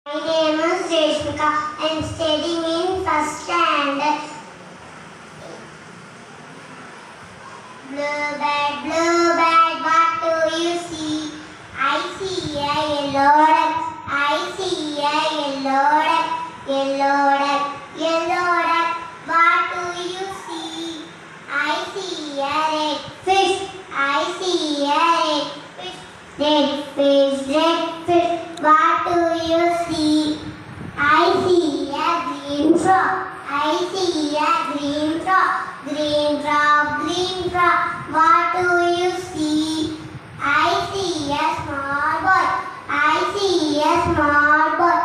My name is Reshmika. I am studying in first standard. Bluebird, what do you see? I see a yellow duck. I see a yellow duck. Yellow duck. What do you see? I see a red fish. I see a red fish. What do you see? I see a green frog. I see a green frog. Green frog. What do you see? I see a small boy. I see a small boy.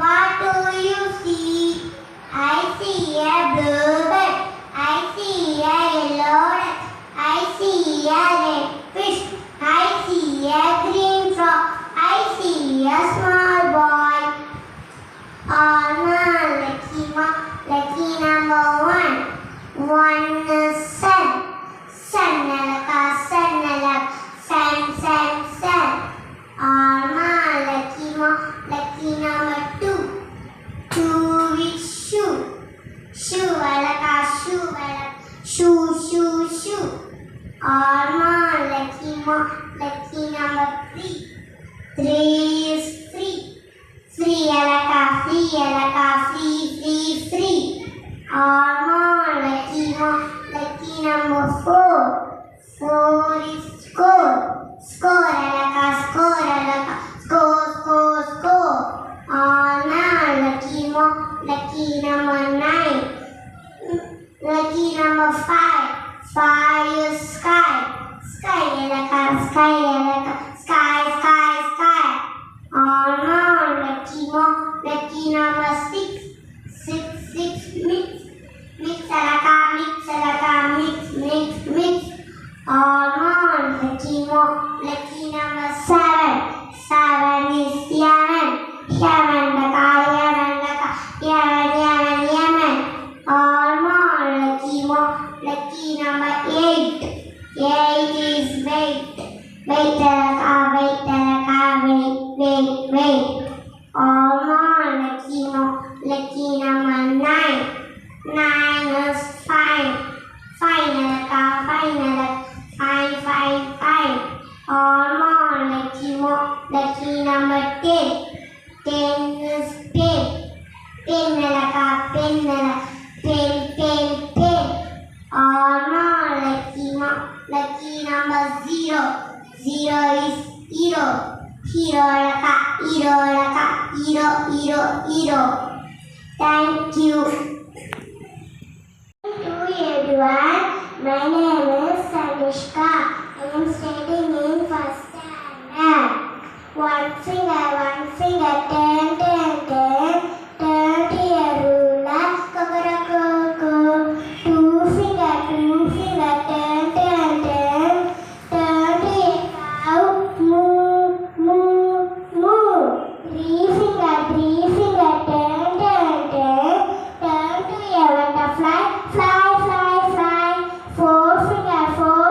What do you see? I see a bluebird. I see a yellow duck. I see a red fish. I see a green frog. I see a small boy. Lucky number one. One is sun. Sun. Lucky number two. Two is shoe. Shoe. Lucky number three. Three is free. Free. Lucky number four. Four is score. Score. Lucky number nine. Lucky number five. Five is sky. Sky. Lucky number six. Six mix. Lucky number seven. Seven is Yemen. Lucky number eight. Eight is wait. Lucky number nine. Nine is fine. Fine. Lucky number 10. 10 is pen. Pen. Lucky number 0. 0 is hero. Hero. Thank you. Hello everyone. My name is Sanishka. I am studying in first standard. One finger, ten. Turn to a ruler, coco. Two finger, ten. Turn to a cow, moo. Three finger, ten. Turn to a butterfly, fly. Four finger, ten.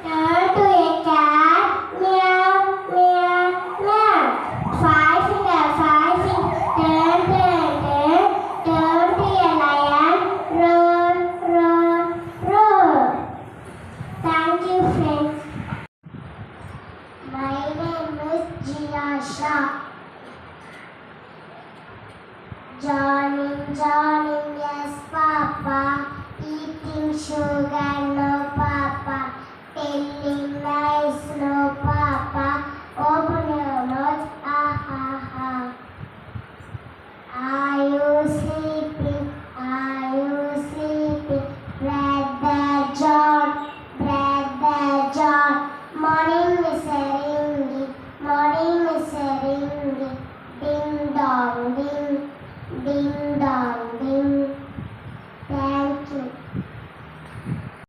Turn to a cat, meow. Five finger, ten. Turn to a lion, roar. Thank you, friends. My name is Jiyasha. Johnny, yes, Papa. Eating sugar, no, Papa. Telling lies, no, Papa. Open your mouth, ah.